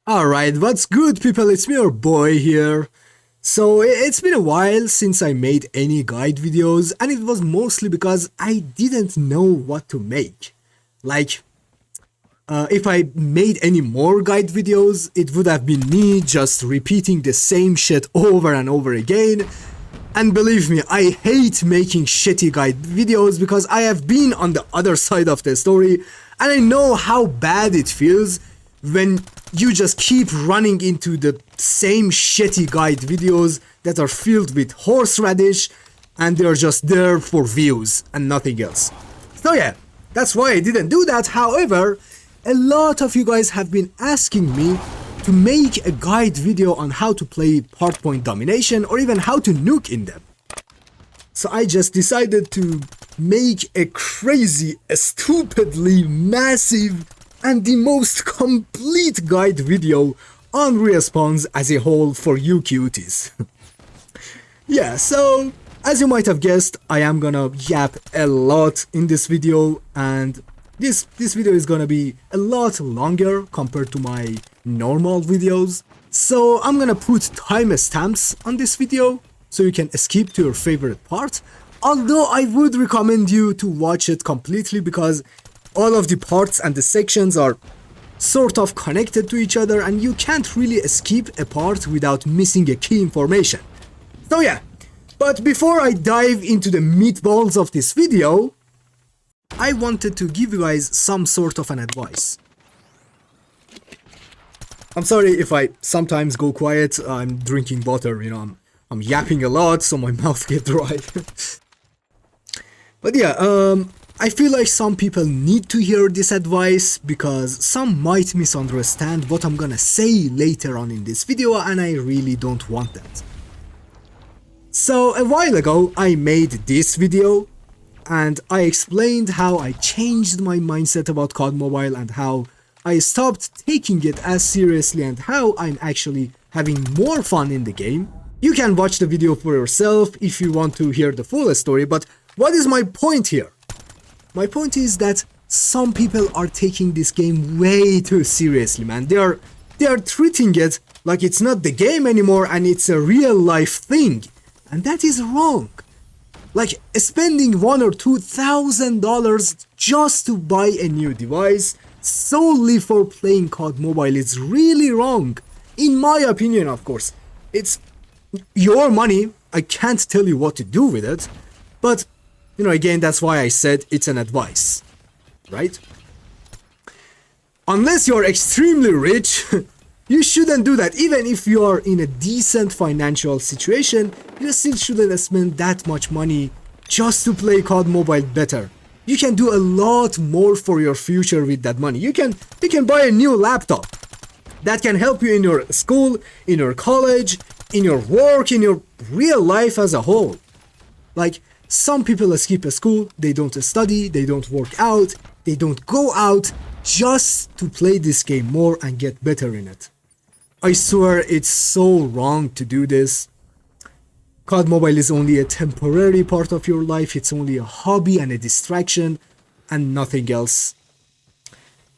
Alright, what's good people, it's me your boy here. So it's been a while since I made any guide videos, and it was mostly because I didn't know what to make. Like, if I made any more guide videos, it would have been me just repeating the same shit over and over again. And believe me, I hate making shitty guide videos because I have been on the other side of the story and I know how bad it feels when you just keep running into the same shitty guide videos that are filled with horseradish and they're just there for views and nothing else. So yeah, that's why I didn't do that. However, a lot of you guys have been asking me to make a guide video on how to play hardpoint domination or even how to nuke in them. So I just decided to make a crazy, a stupidly massive and the most complete guide video on respawns as a whole for you cuties. Yeah, so as you might have guessed, I am gonna yap a lot in this video, and this video is gonna be a lot longer compared to my normal videos. So I'm gonna put timestamps on this video so you can skip to your favorite part. Although I would recommend you to watch it completely because all of the parts and the sections are sort of connected to each other and you can't really skip a part without missing a key information. So yeah, but before I dive into the meatballs of this video, I wanted to give you guys some sort of an advice. I'm sorry if I sometimes go quiet, I'm drinking water, you know, I'm yapping a lot so my mouth gets dry. But yeah, I feel like some people need to hear this advice because some might misunderstand what I'm gonna say later on in this video and I really don't want that. So a while ago I made this video and I explained how I changed my mindset about COD Mobile and how I stopped taking it as seriously and how I'm actually having more fun in the game. You can watch the video for yourself if you want to hear the full story, but what is my point here? My point is that some people are taking this game way too seriously, man. They are treating it like it's not the game anymore and it's a real life thing. And that is wrong. Like spending $1,000 or $2,000 just to buy a new device solely for playing COD Mobile is really wrong. In my opinion, of course. It's your money. I can't tell you what to do with it. But you know, again, that's why I said it's an advice, right? Unless you're extremely rich, you shouldn't do that. Even if you're in a decent financial situation, you still shouldn't spend that much money just to play COD Mobile better. You can do a lot more for your future with that money. You can buy a new laptop that can help you in your school, in your college, in your work, in your real life as a whole. Like, some people skip school, they don't study, they don't work out, they don't go out just to play this game more and get better in it. I swear it's so wrong to do this. COD Mobile is only a temporary part of your life, it's only a hobby and a distraction and nothing else.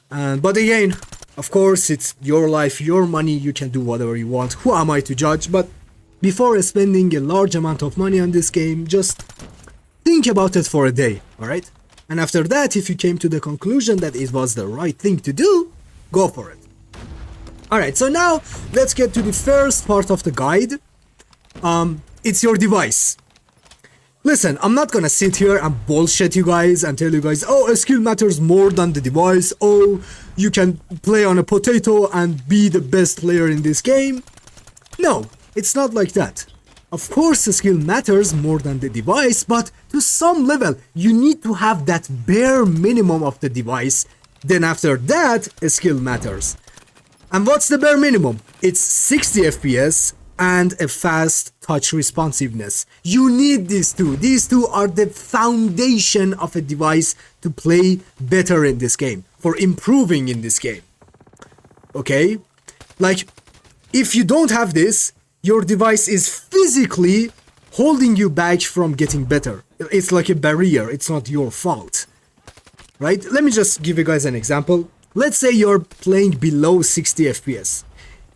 But again, of course, it's your life, your money, you can do whatever you want. Who am I to judge? But before spending a large amount of money on this game, just think about it for a day, alright? And after that, if you came to the conclusion that it was the right thing to do, go for it. Alright, so now let's get to the first part of the guide. It's your device. Listen, I'm not gonna sit here and bullshit you guys and tell you guys, oh, a skill matters more than the device, oh, you can play on a potato and be the best player in this game. No, it's not like that. Of course, the skill matters more than the device, but to some level, you need to have that bare minimum of the device. Then after that, a skill matters. And what's the bare minimum? It's 60 FPS and a fast touch responsiveness. You need these two. These two are the foundation of a device to play better in this game, for improving in this game. Okay? Like, if you don't have this, your device is physically holding you back from getting better. It's like a barrier, it's not your fault. Right? Let me just give you guys an example. Let's say you're playing below 60 FPS.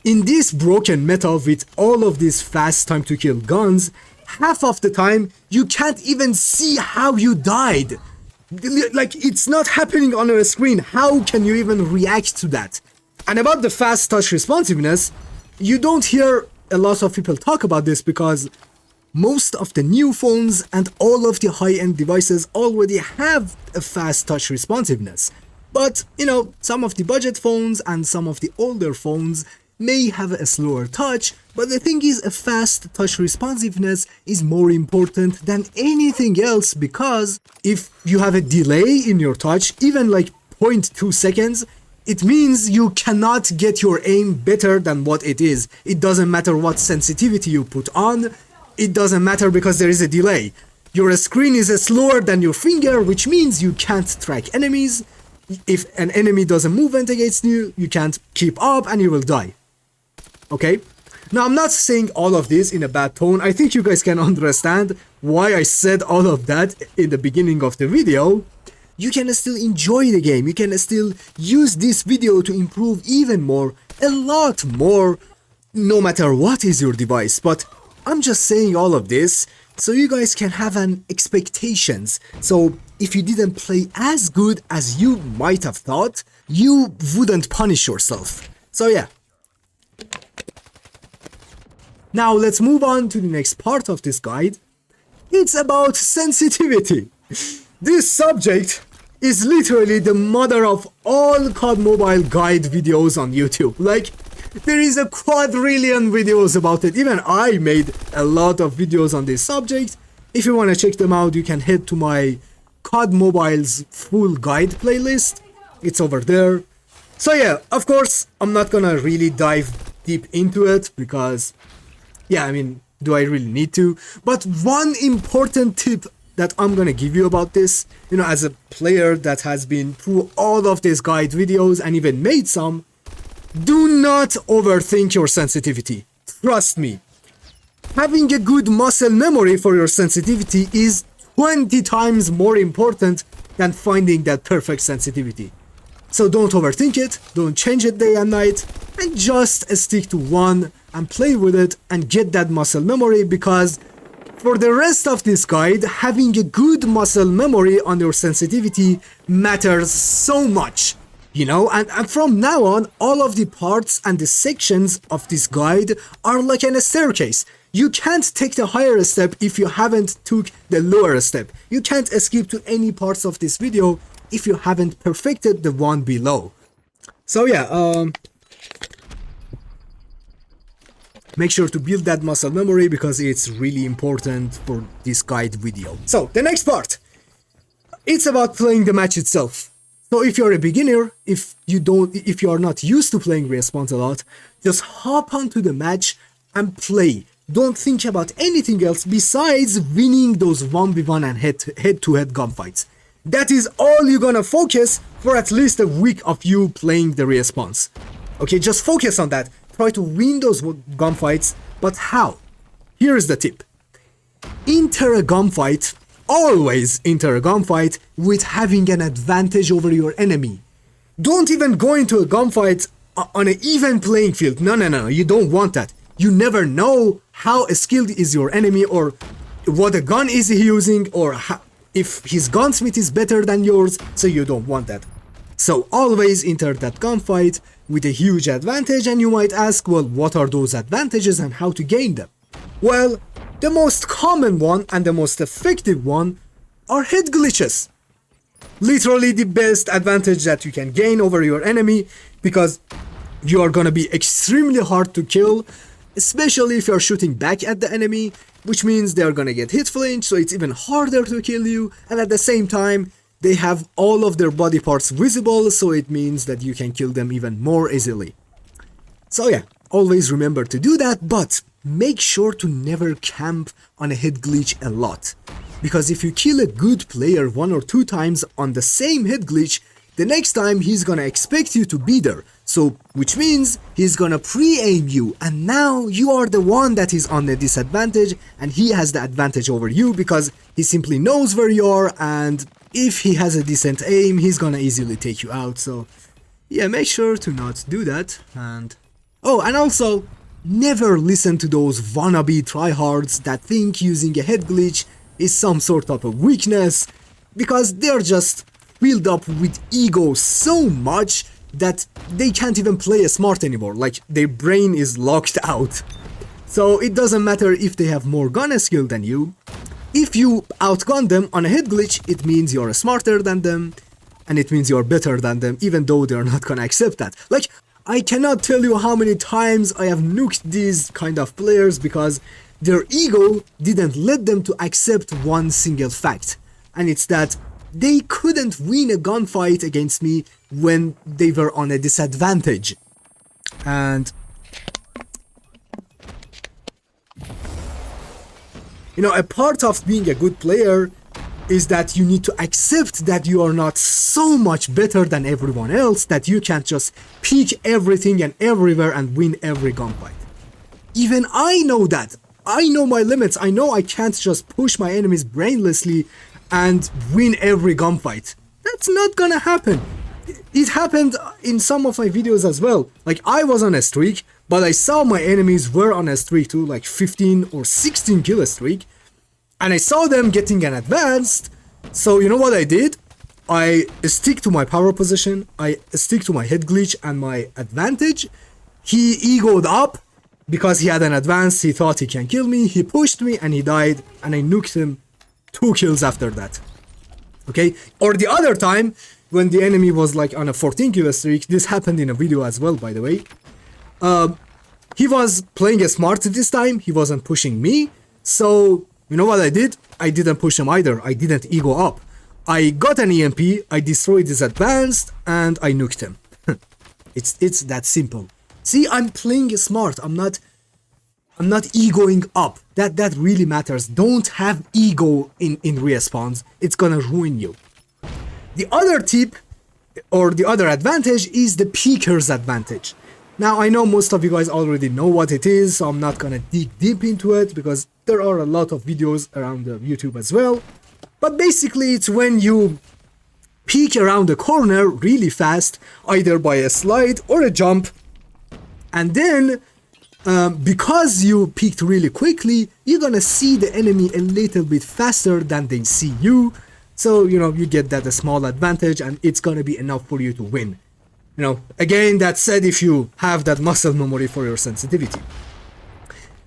In this broken meta with all of these fast time to kill guns, half of the time you can't even see how you died. Like, it's not happening on a screen. How can you even react to that? And about the fast touch responsiveness, you don't hear a lot of people talk about this because most of the new phones and all of the high-end devices already have a fast touch responsiveness. But, you know, some of the budget phones and some of the older phones may have a slower touch, but the thing is, a fast touch responsiveness is more important than anything else, because if you have a delay in your touch, even like 0.2 seconds, it means you cannot get your aim better than what it is. It doesn't matter what sensitivity you put on, it doesn't matter because there is a delay. Your screen is slower than your finger, which means you can't track enemies. If an enemy does a movement against you, you can't keep up and you will die. Okay? Now, I'm not saying all of this in a bad tone. I think you guys can understand why I said all of that in the beginning of the video. You can still enjoy the game. You can still use this video to improve even more, a lot more, no matter what is your device. But I'm just saying all of this so you guys can have an expectations. So if you didn't play as good as you might have thought, you wouldn't punish yourself. So yeah. Now let's move on to the next part of this guide. It's about sensitivity. This subject is literally the mother of all COD Mobile guide videos on YouTube. Like, there is a quadrillion videos about it. Even I made a lot of videos on this subject. If you want to check them out, you can head to my COD Mobile's full guide playlist. It's over there. So yeah, of course, I'm not gonna really dive deep into it because, yeah, I mean, do I really need to? But one important tip that I'm gonna give you about this, you know, as a player that has been through all of these guide videos and even made some, do not overthink your sensitivity. Trust me. Having a good muscle memory for your sensitivity is 20 times more important than finding that perfect sensitivity. So don't overthink it, don't change it day and night, and just stick to one and play with it and get that muscle memory, because for the rest of this guide, having a good muscle memory on your sensitivity matters so much. You know, and from now on, all of the parts and the sections of this guide are like a staircase. You can't take the higher step if you haven't took the lower step. You can't escape to any parts of this video if you haven't perfected the one below. So yeah, make sure to build that muscle memory because it's really important for this guide video. So the next part, it's about playing the match itself. So if you're a beginner, if you are not used to playing Respawn a lot, just hop onto the match and play. Don't think about anything else besides winning those 1v1 and head-to-head gunfights. That is all you're gonna focus for at least a week of you playing the Respawn. Okay, just focus on that. Try to win those gunfights, but how? Here's the tip. Enter a gunfight. Always enter a gunfight with having an advantage over your enemy. Don't even go into a gunfight on an even playing field. No, you don't want that. You never know how skilled is your enemy, or what a gun is he using, or if his gunsmith is better than yours, so you don't want that. So always enter that gunfight with a huge advantage, and you might ask, well, what are those advantages and how to gain them? Well, the most common one and the most effective one are head glitches. Literally the best advantage that you can gain over your enemy, because you are gonna be extremely hard to kill, especially if you're shooting back at the enemy, which means they're gonna get hit flinch, so it's even harder to kill you, and at the same time, they have all of their body parts visible, so it means that you can kill them even more easily. So yeah, always remember to do that, but make sure to never camp on a head glitch a lot. Because if you kill a good player 1 or 2 times on the same head glitch, the next time he's gonna expect you to be there. So, which means he's gonna pre-aim you, and now you are the one that is on the disadvantage, and he has the advantage over you because he simply knows where you are, and if he has a decent aim, he's gonna easily take you out. So yeah, make sure to not do that, and Oh, and also, never listen to those wannabe tryhards that think using a head glitch is some sort of a weakness, because they're just filled up with ego so much that they can't even play smart anymore, like their brain is locked out. So it doesn't matter if they have more gun skill than you. If you outgun them on a head glitch, it means you're smarter than them, and it means you're better than them, even though they're not gonna accept that. Like, I cannot tell you how many times I have nuked these kind of players because their ego didn't let them to accept one single fact, and it's that they couldn't win a gunfight against me when they were on a disadvantage. And you know, a part of being a good player is that you need to accept that you are not so much better than everyone else that you can't just peek everything and everywhere and win every gunfight. Even I know that. I know my limits. I know I can't just push my enemies brainlessly and win every gunfight. That's not gonna happen. It happened in some of my videos as well. Like, I was on a streak, but I saw my enemies were on a streak too, like 15 or 16 kill streak, and I saw them getting an advanced. So you know what I did? I stick to my power position, I stick to my head glitch and my advantage. He egoed up because he had an advance, he thought he can kill me, he pushed me and he died, and I nuked him 2 kills after that. Okay? Or the other time, when the enemy was like on a 14 kill streak, this happened in a video as well, by the way. He was playing a smart this time, he wasn't pushing me, so you know what I did? I didn't push him either, I didn't ego up. I got an EMP, I destroyed his advanced, and I nuked him. It's that simple. See, I'm playing smart, I'm not egoing up. That really matters. Don't have ego in respawns, it's gonna ruin you. The other tip, or the other advantage, is the peeker's advantage. Now, I know most of you guys already know what it is, so I'm not gonna dig deep into it, because there are a lot of videos around YouTube as well. But basically, it's when you peek around the corner really fast, either by a slide or a jump, and then, because you peeked really quickly, you're gonna see the enemy a little bit faster than they see you. So, you know, you get that small advantage, and it's gonna be enough for you to win. You know, again, that said, if you have that muscle memory for your sensitivity.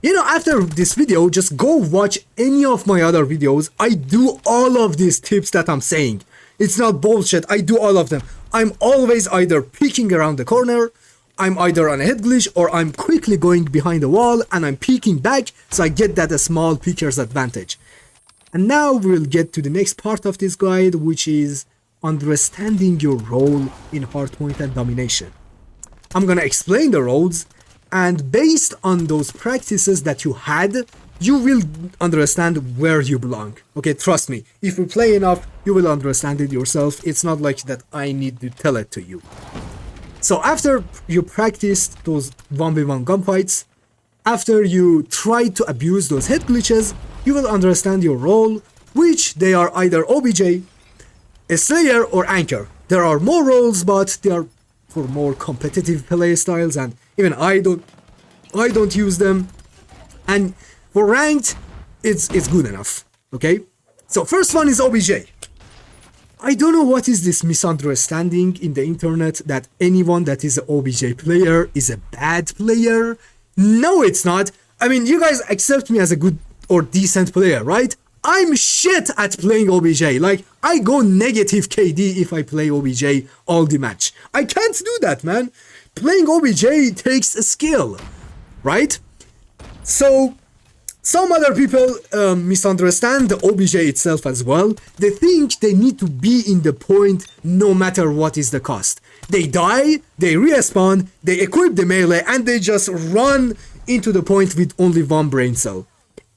You know, after this video, just go watch any of my other videos. I do all of these tips that I'm saying. It's not bullshit, I do all of them. I'm always either peeking around the corner, I'm either on a head glitch, or I'm quickly going behind a wall and I'm peeking back, so I get that small peeker's advantage. And now we'll get to the next part of this guide, which is understanding your role in hardpoint and domination. I'm gonna explain the roles, and based on those practices that you had, you will understand where you belong. Okay, trust me, if you play enough, you will understand it yourself. It's not like that I need to tell it to you. So after you practiced those 1v1 gunfights, after you try to abuse those head glitches, you will understand your role, which they are either OBJ, a Slayer, or Anchor. There are more roles, but they are for more competitive play styles, and even I don't use them. And for ranked, it's good enough. Okay? So first one is OBJ. I don't know what is this misunderstanding in the internet that anyone that is an OBJ player is a bad player. No, it's not. I mean, you guys accept me as a good or decent player, right? I'm shit at playing OBJ. Like, I go negative KD if I play OBJ all the match. I can't do that, man. Playing OBJ takes a skill, right? So, some other people misunderstand the OBJ itself as well. They think they need to be in the point no matter what is the cost. They die, they respawn, they equip the melee, and they just run into the point with only one brain cell.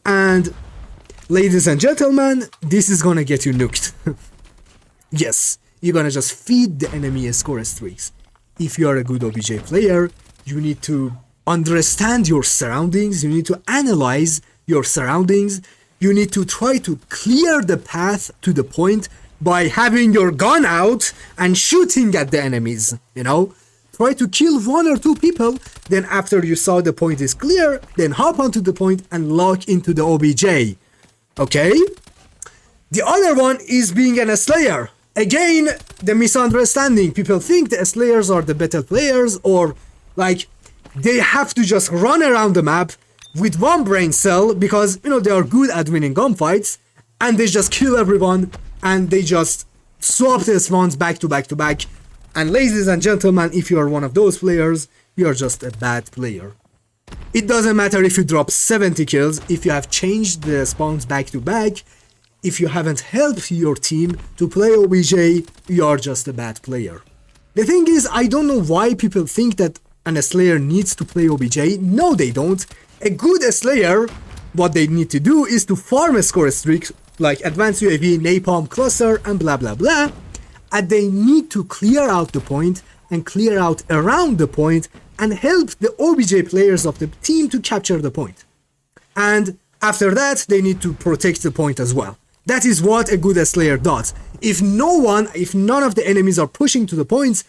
And ladies and gentlemen, this is gonna get you nuked. Yes, you're gonna just feed the enemy score streaks. If you are a good OBJ player, you need to understand your surroundings, you need to analyze your surroundings, you need to try to clear the path to the point by having your gun out and shooting at the enemies, you know? try to kill 1 or 2 people, then after you saw the point is clear, then hop onto the point and lock into the OBJ. Okay? The other one is being an Slayer. Again, the misunderstanding. People think the Slayers are the better players, or like they have to just run around the map with one brain cell because, you know, they are good at winning gunfights, and they just kill everyone and they just swap the spawns back to back to back. And ladies and gentlemen, if you are one of those players, you are just a bad player. It doesn't matter if you drop 70 kills, if you have changed the spawns back to back, if you haven't helped your team to play OBJ, you are just a bad player. The thing is, I don't know why people think that an Slayer needs to play OBJ. No, they don't. A good Slayer, what they need to do is to farm a score streak like advanced UAV, napalm, cluster, and blah blah blah. And they need to clear out the point and clear out around the point and help the OBJ players of the team to capture the point. And after that, they need to protect the point as well. That is what a good Slayer does. If none of the enemies are pushing to the points,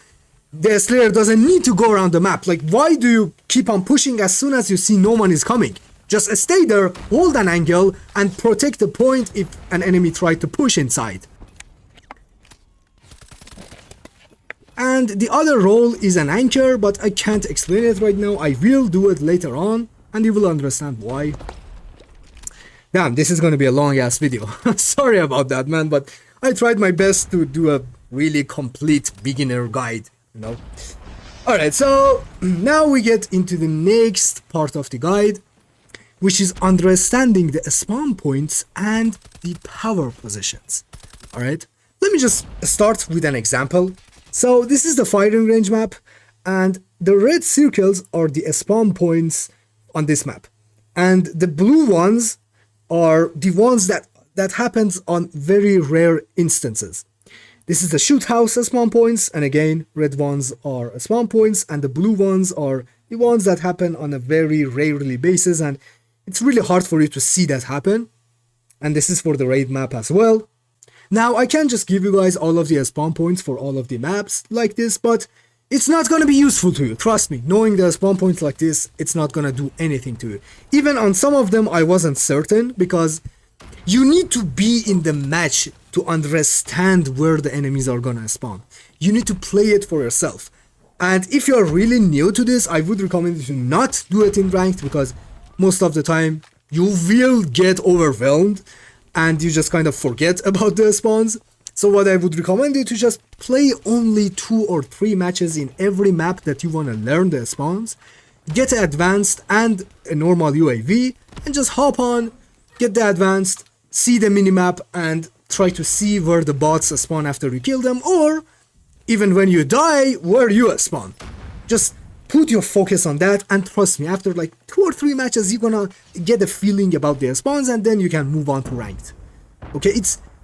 the Slayer doesn't need to go around the map. Like, why do you keep on pushing as soon as you see no one is coming? Just stay there, hold an angle, and protect the point if an enemy tried to push inside. And the other role is an anchor, but I can't explain it right now. I will do it later on, and you will understand why. Damn, this is gonna be a long-ass video. Sorry about that, man, but I tried my best to do a really complete beginner guide, you know? Alright, so now we get into the next part of the guide, which is understanding the spawn points and the power positions. Alright, let me just start with an example. So this is the firing range map, and the red circles are the spawn points on this map. And the blue ones are the ones that happens on very rare instances. This is the shoot house spawn points, and again, red ones are spawn points, and the blue ones are the ones that happen on a very rarely basis, and it's really hard for you to see that happen. And this is for the raid map as well. Now, I can't just give you guys all of the spawn points for all of the maps like this, but it's not gonna be useful to you, trust me. Knowing the spawn points like this, it's not gonna do anything to you. Even on some of them, I wasn't certain, because you need to be in the match to understand where the enemies are gonna spawn. You need to play it for yourself. And if you're really new to this, I would recommend you to not do it in ranked, because most of the time, you will get overwhelmed and you just kind of forget about the spawns. So what I would recommend you to just play only 2 or 3 matches in every map that you want to learn the spawns, get advanced and a normal UAV, and just hop on, get the advanced, see the minimap, and try to see where the bots spawn after you kill them, or even when you die, where you spawn. Just put your focus on that, and trust me, after like 2 or 3 matches, you're gonna get a feeling about the spawns, and then you can move on to ranked. Okay,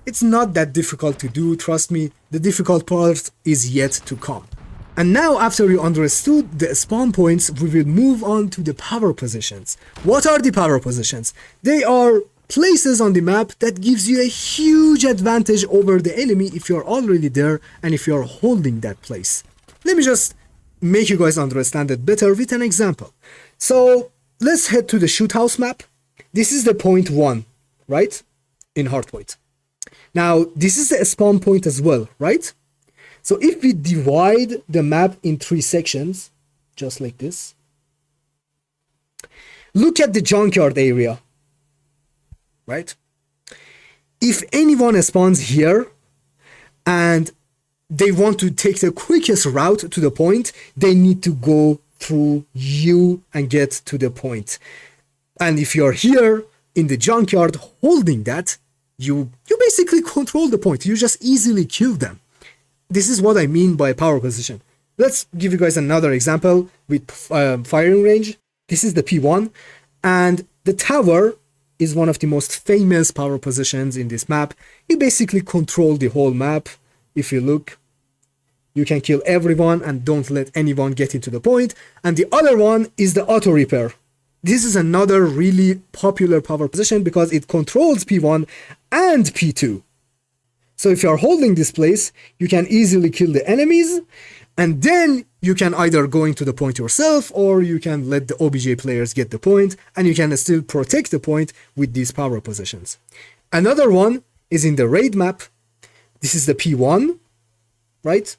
it's not that difficult to do, trust me. The difficult part is yet to come. And now, after you understood the spawn points, we will move on to the power positions. What are the power positions? They are places on the map that gives you a huge advantage over the enemy if you're already there and if you're holding that place. Let me just make you guys understand it better with an example. So let's head to the shoot house map. This is the point 1, right? In hardpoint. Now, this is the spawn point as well, right? So if we divide the map in 3 sections, just like this, look at the junkyard area, right? If anyone spawns here and they want to take the quickest route to the point, they need to go through you and get to the point. And if you're here in the junkyard holding that, you basically control the point. You just easily kill them. This is what I mean by power position. Let's give you guys another example with firing range. This is the P1, and the tower is one of the most famous power positions in this map. You basically control the whole map. If you look, you can kill everyone and don't let anyone get into the point. And the other one is the auto repair. This is another really popular power position because it controls P1 and P2. So if you are holding this place, you can easily kill the enemies, And then you can either go into the point yourself, or you can let the OBJ players get the point, and you can still protect the point with these power positions. Another one is in the raid map. This is the P1, right?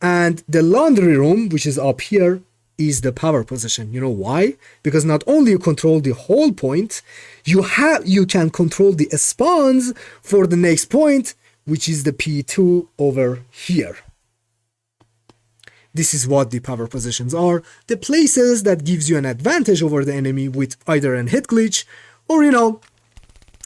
And the laundry room, which is up here, is the power position. You know why? Because not only you control the whole point, you can control the spawns for the next point, which is the P2 over here. This is what the power positions are, the places that gives you an advantage over the enemy with either an hit glitch or, you know,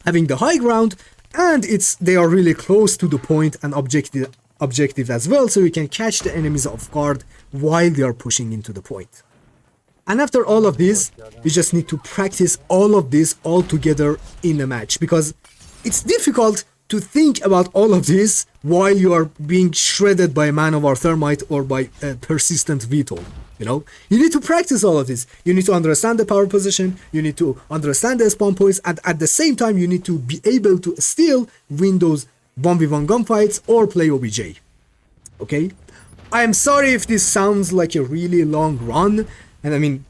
having the high ground, and they are really close to the point and objective as well, so you can catch the enemies off guard while they are pushing into the point. And after all of this, you just need to practice all of this all together in a match, because it's difficult to think about all of this while you are being shredded by a man of our thermite or by a persistent VTOL. You know, you need to practice all of this. You need to understand the power position, you need to understand the spawn points, and at the same time you need to be able to still win those 1v1 gunfights or play OBJ. Okay? I am sorry if this sounds like a really long run, and I mean,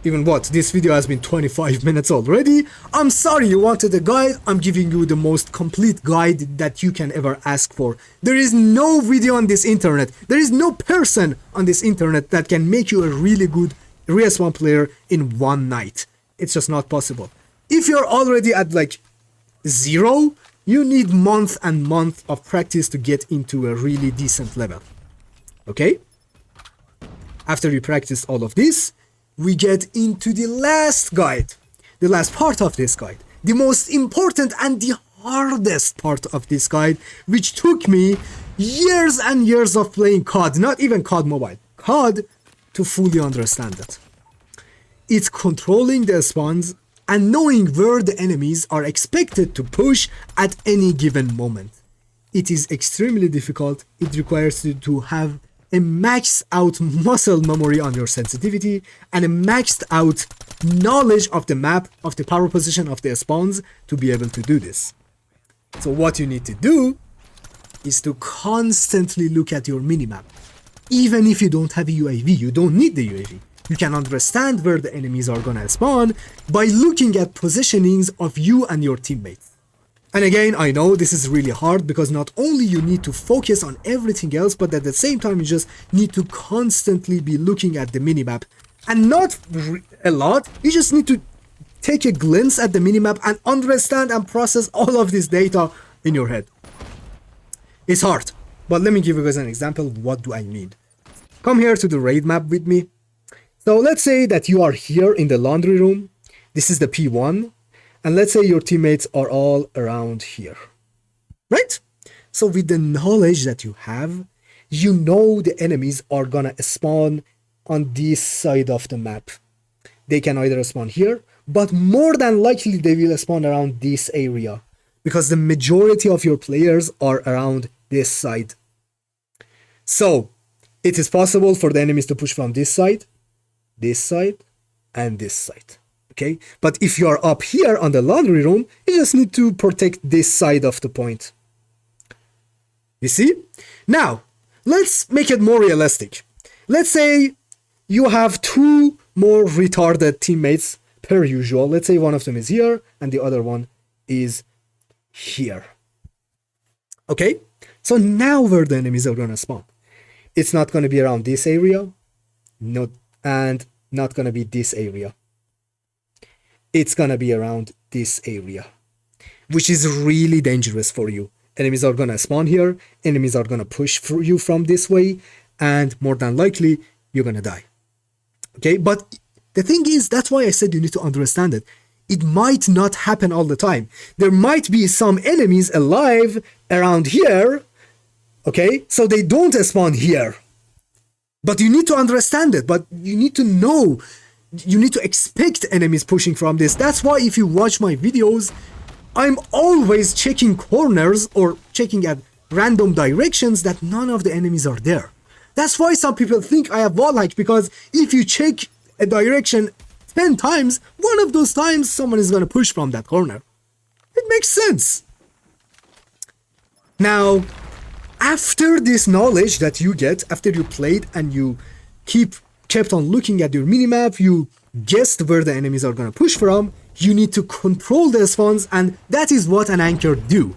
even what, this video has been 25 minutes already. I'm sorry you wanted a guide. I'm giving you the most complete guide that you can ever ask for. There is no video on this internet, there is no person on this internet that can make you a really good Respawn player in one night. It's just not possible. If you're already at like 0, you need months and months of practice to get into a really decent level. Okay? After you practice all of this, we get into the last guide, the last part of this guide, the most important and the hardest part of this guide, which took me years and years of playing COD, not even COD Mobile, COD, to fully understand it. It's controlling the spawns and knowing where the enemies are expected to push at any given moment. It is extremely difficult. It requires you to have a maxed out muscle memory on your sensitivity and a maxed out knowledge of the map, of the power position of the spawns to be able to do this. So what you need to do is to constantly look at your minimap. Even if you don't have a UAV, you don't need the UAV. You can understand where the enemies are gonna spawn by looking at positionings of you and your teammates. And again, I know this is really hard because not only you need to focus on everything else, but at the same time you just need to constantly be looking at the minimap. And not a lot, you just need to take a glance at the minimap and understand and process all of this data in your head. It's hard, but let me give you guys an example. What do I mean? Come here to the raid map with me. So let's say that you are here in the laundry room. This is the P1. And let's say your teammates are all around here, right? So with the knowledge that you have, you know the enemies are gonna spawn on this side of the map. They can either spawn here, but more than likely they will spawn around this area because the majority of your players are around this side. So it is possible for the enemies to push from this side, and this side. Okay, but if you are up here on the laundry room, you just need to protect this side of the point. You see? Now, let's make it more realistic. Let's say you have 2 more retarded teammates per usual. Let's say one of them is here and the other one is here. Okay, so now where the enemies are gonna spawn? It's not gonna be around this area, and not gonna be this area. It's gonna be around this area, which is really dangerous for you. Enemies are gonna spawn here, enemies are gonna push for you from this way, and more than likely, you're gonna die. Okay, but the thing is, that's why I said you need to understand it. It might not happen all the time. There might be some enemies alive around here, okay, so they don't spawn here. But you need to understand it, but you need to know. You need to expect enemies pushing from this. That's why if you watch my videos, I'm always checking corners or checking at random directions that none of the enemies are there. That's why some people think I have wall hack, because if you check a direction 10 times, one of those times someone is going to push from that corner. It makes sense. Now, after this knowledge that you get, after you played and you kept on looking at your minimap, you guessed where the enemies are gonna push from, you need to control the spawns, and that is what an anchor do.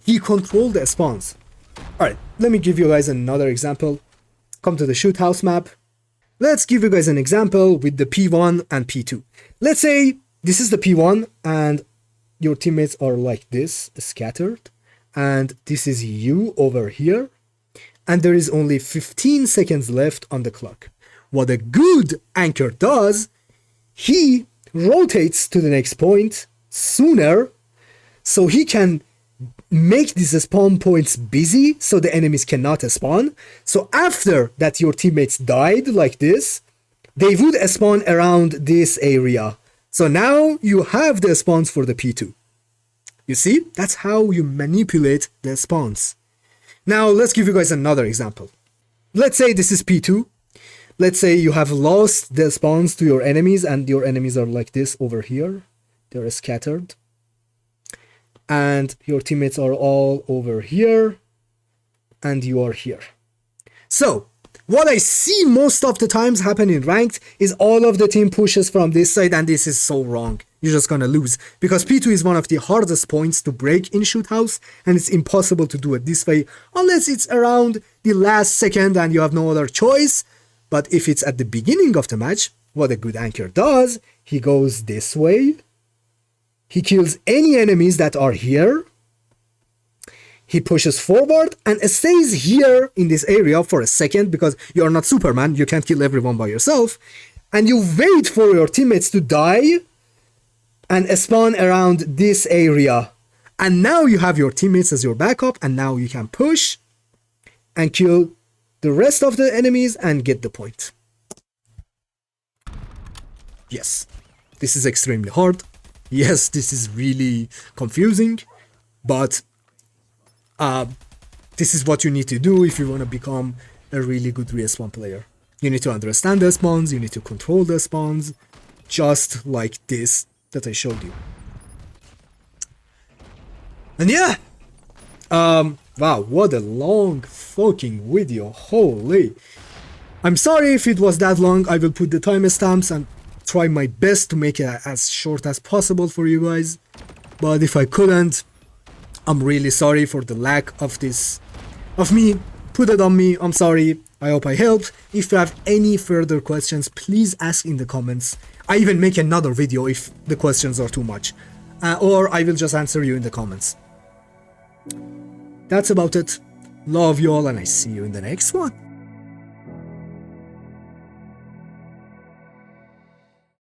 He controlled the spawns. Alright, let me give you guys another example. Come to the shoot house map. Let's give you guys an example with the P1 and P2. Let's say this is the P1 and your teammates are like this, scattered, and this is you over here, and there is only 15 seconds left on the clock. What a good anchor does, he rotates to the next point sooner, so he can make these spawn points busy so the enemies cannot spawn. So after that your teammates died like this, they would spawn around this area. So now you have the spawns for the P2. You see? That's how you manipulate the spawns. Now let's give you guys another example. Let's say this is P2. Let's say you have lost the spawns to your enemies and your enemies are like this over here. They're scattered. And your teammates are all over here, and you are here. So, what I see most of the times happen in ranked is all of the team pushes from this side, and this is so wrong. You're just gonna lose, because P2 is one of the hardest points to break in shoot house, and it's impossible to do it this way, unless it's around the last second and you have no other choice. But if it's at the beginning of the match, what a good anchor does, he goes this way. He kills any enemies that are here. He pushes forward and stays here in this area for a second because you are not Superman. You can't kill everyone by yourself. And you wait for your teammates to die and spawn around this area. And now you have your teammates as your backup, and now you can push and kill the rest of the enemies and get the point. Yes, this is extremely hard. Yes, this is really confusing, but this is what you need to do if you want to become a really good respawn player. You need to understand the spawns, you need to control the spawns, just like this that I showed you. And yeah, wow, what a long fucking video, holy. I'm sorry if it was that long. I will put the timestamps and try my best to make it as short as possible for you guys, but if I couldn't, I'm really sorry for the lack of this, of me. Put it on me, I'm sorry. I hope I helped. If you have any further questions, please ask in the comments. I even make another video if the questions are too much, or I will just answer you in the comments. That's about it. Love you all, and I see you in the next one.